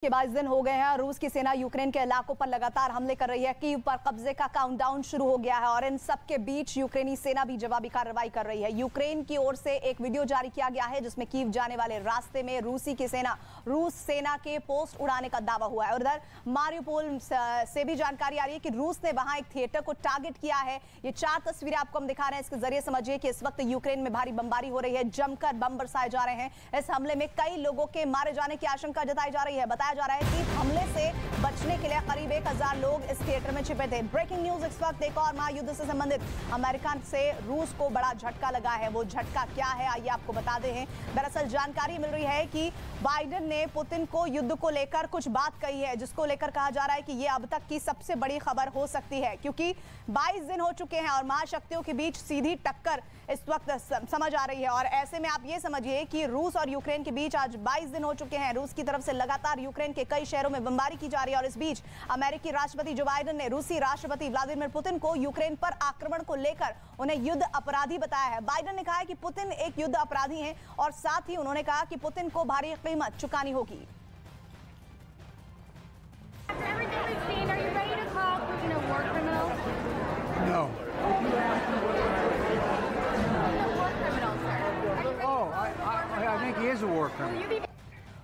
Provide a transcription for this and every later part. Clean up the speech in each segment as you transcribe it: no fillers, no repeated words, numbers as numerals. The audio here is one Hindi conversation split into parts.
के 22 दिन हो गए हैं और रूस की सेना यूक्रेन के इलाकों पर लगातार हमले कर रही है। कीव पर कब्जे का काउंटडाउन शुरू हो गया है और इन सब के बीच यूक्रेनी सेना भी जवाबी कार्रवाई कर रही है। यूक्रेन की ओर से एक वीडियो जारी किया गया है जिसमें कीव जाने वाले रास्ते में रूस सेना के पोस्ट उड़ाने का दावा हुआ है। और उधर मारियोपोल से भी जानकारी आ रही है कि रूस ने वहां एक थिएटर को टारगेट किया है। ये 4 तस्वीरें आपको हम दिखा रहे हैं, इसके जरिए समझिए कि इस वक्त यूक्रेन में भारी बमबारी हो रही है, जमकर बम बरसाए जा रहे हैं। इस हमले में कई लोगों के मारे जाने की आशंका जताई जा रही है। बताया जा रहा है कि हमले से बचने के लिए करीब 1000 लोग इस थिएटर में छिपे थे। ब्रेकिंग न्यूज इस वक्त एक और महायुद्ध से संबंधित अमेरिका से रूस को बड़ा झटका लगा है। वो झटका क्या है आइए आपको बता दें हैं। दरअसल जानकारी मिल रही है कि बाइडेन ने पुतिन को युद्ध को लेकर कुछ बात कही है, जिसको लेकर कहा जा रहा है कि ये अब तक की सबसे बड़ी खबर हो सकती है, क्योंकि 22 दिन हो चुके हैं और महाशक्तियों के बीच सीधी टक्कर इस वक्त समझ आ रही है। और ऐसे में आप ये समझिए कि रूस और यूक्रेन के बीच आज 22 दिन हो चुके हैं। रूस की तरफ से लगातार यूक्रेन के कई शहरों में बमबारी की जा रही है और इस बीच अमेरिकी राष्ट्रपति जो बाइडेन ने रूसी राष्ट्रपति व्लादिमीर पुतिन को यूक्रेन पर आक्रमण को लेकर उन्हें युद्ध अपराधी बताया है। बाइडेन ने कहा है कि पुतिन एक युद्ध अपराधी हैं और साथ ही उन्होंने कहा कि पुतिन को भारी कीमत चुकानी होगी।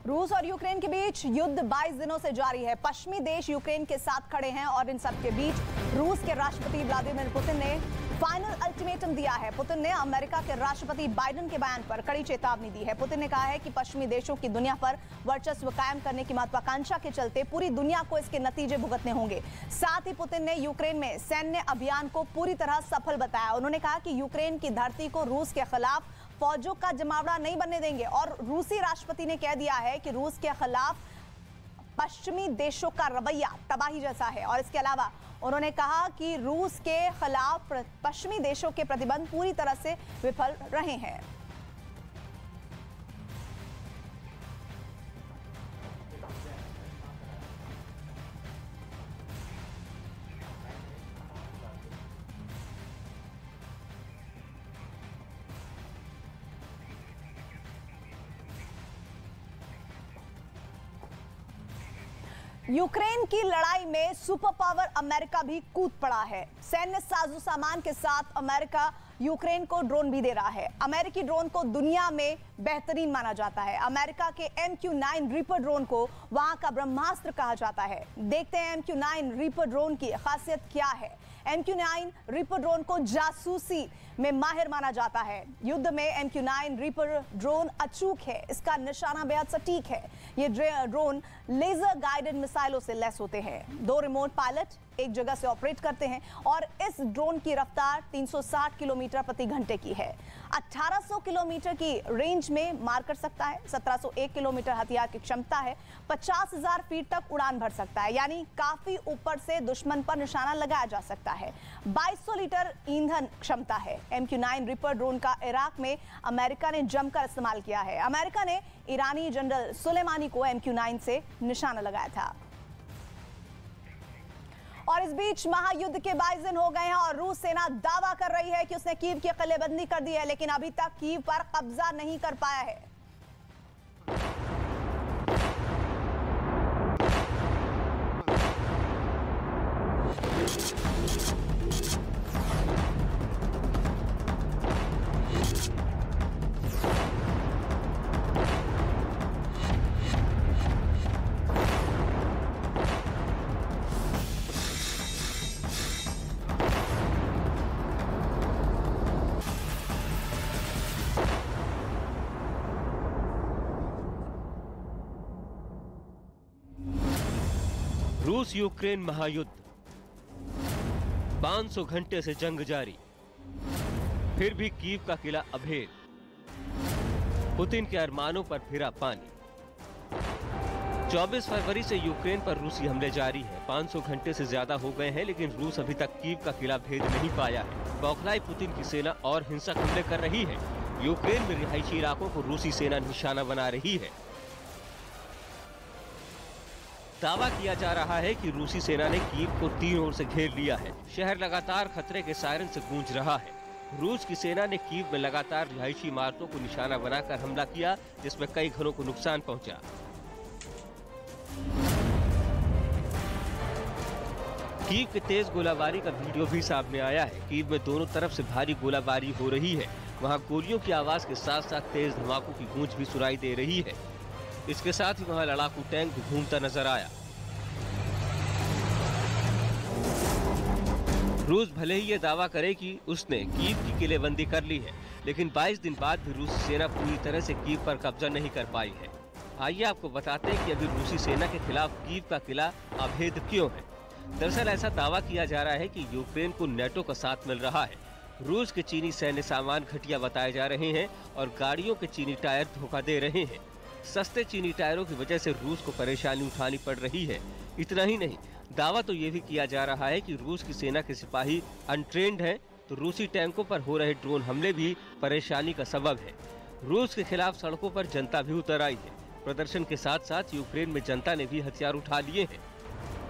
रूस और यूक्रेन के बीच युद्ध 22 दिनों से जारी है। पश्चिमी देश यूक्रेन के साथ खड़े हैं और इन सब के बीच रूस के राष्ट्रपति व्लादिमीर पुतिन ने फाइनल अल्टीमेटम दिया है। पुतिन ने अमेरिका के राष्ट्रपति बाइडेन के बयान पर कड़ी चेतावनी दी है। पुतिन ने कहा है कि पश्चिमी देशों की दुनिया पर वर्चस्व कायम करने की महत्वाकांक्षा के चलते पूरी दुनिया को इसके नतीजे भुगतने होंगे। साथ ही पुतिन ने यूक्रेन में सैन्य अभियान को पूरी तरह सफल बताया। उन्होंने कहा कि यूक्रेन की धरती को रूस के खिलाफ फौजों का जमावड़ा नहीं बनने देंगे और रूसी राष्ट्रपति ने कह दिया है कि रूस के खिलाफ पश्चिमी देशों का रवैया तबाही जैसा है। और इसके अलावा उन्होंने कहा कि रूस के खिलाफ पश्चिमी देशों के प्रतिबंध पूरी तरह से विफल रहे हैं। यूक्रेन की लड़ाई में सुपर पावर अमेरिका भी कूद पड़ा है। सैन्य साजो सामान के साथ अमेरिका यूक्रेन को ड्रोन भी दे रहा है। अमेरिकी ड्रोन को दुनिया में बेहतरीन माना जाता है। अमेरिका के MQ-9 रीपर ड्रोन को वहां का ब्रह्मास्त्र कहा जाता है। देखते हैं MQ-9 रीपर ड्रोन की खासियत क्या है। MQ-9 रीपर ड्रोन को जासूसी में माहिर माना जाता है। युद्ध में MQ-9 रीपर ड्रोन अचूक है, इसका निशाना बेहद सटीक है। ये ड्रोन लेजर गाइडेड मिसाइलों से लैस होते हैं। 2 रिमोट पायलट एक जगह से ऑपरेट करते हैं और इस ड्रोन की रफ्तार 360 किलोमीटर प्रति घंटे की है। 1800 किलोमीटर की रेंज में मार कर सकता है। 1701 किलोमीटर हथियार की क्षमता है। 50,000 फीट तक उड़ान भर सकता है, यानी काफी ऊपर से दुश्मन पर निशाना लगाया जा सकता है। 2200 लीटर ईंधन क्षमता है। MQ-9 रीपर ड्रोन का इराक में अमेरिका ने जमकर इस्तेमाल किया है। अमेरिका ने ईरानी जनरल सुलेमानी को MQ-9 से निशाना लगाया था। और इस बीच महायुद्ध के 22 दिन हो गए हैं और रूस सेना दावा कर रही है कि उसने कीव की किलेबंदी कर दी है, लेकिन अभी तक कीव पर कब्जा नहीं कर पाया है। रूस यूक्रेन महायुद्ध, 500 घंटे से जंग जारी, फिर भी कीव का किला अभेद, पुतिन के अरमानों पर फिरा पानी। 24 फरवरी से यूक्रेन पर रूसी हमले जारी हैं। 500 घंटे से ज्यादा हो गए हैं, लेकिन रूस अभी तक कीव का किला भेद नहीं पाया है। बौखलाई पुतिन की सेना और हिंसक हमले कर रही है। यूक्रेन में रिहायशी इलाकों को रूसी सेना निशाना बना रही है। दावा किया जा रहा है कि रूसी सेना ने कीव को 3 ओर से घेर लिया है। शहर लगातार खतरे के सायरन से गूंज रहा है। रूस की सेना ने कीव में लगातार रिहायशी इमारतों को निशाना बनाकर हमला किया, जिसमें कई घरों को नुकसान पहुंचा। कीव के तेज गोलाबारी का वीडियो भी सामने आया है। कीव में दोनों तरफ से भारी गोलाबारी हो रही है। वहां गोलियों की आवाज के साथ साथ तेज धमाकों की गूंज भी सुनाई दे रही है। इसके साथ ही वहां लड़ाकू टैंक भी घूमता नजर आया। रूस भले ही ये दावा करे कि उसने कीव की किलेबंदी कर ली है, लेकिन 22 दिन बाद भी रूसी सेना पूरी तरह से कीव पर कब्जा नहीं कर पाई है। आइए आपको बताते हैं कि अभी रूसी सेना के खिलाफ कीव का किला अभेद क्यों है। दरअसल ऐसा दावा किया जा रहा है कि यूक्रेन को नेटो का साथ मिल रहा है। रूस के चीनी सैन्य सामान घटिया बताए जा रहे हैं और गाड़ियों के चीनी टायर धोखा दे रहे हैं। सस्ते चीनी टायरों की वजह से रूस को परेशानी उठानी पड़ रही है। इतना ही नहीं, दावा तो ये भी किया जा रहा है कि रूस की सेना के सिपाही अनट्रेन्ड हैं, तो रूसी टैंकों पर हो रहे ड्रोन हमले भी परेशानी का सबब है। रूस के खिलाफ सड़कों पर जनता भी उतर आई है। प्रदर्शन के साथ साथ यूक्रेन में जनता ने भी हथियार उठा लिए हैं।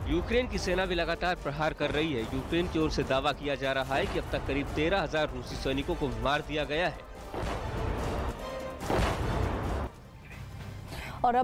यूक्रेन की सेना भी लगातार प्रहार कर रही है। यूक्रेन की ओर से दावा किया जा रहा है कि अब तक करीब 13,000 रूसी सैनिकों को मार दिया गया है। और अब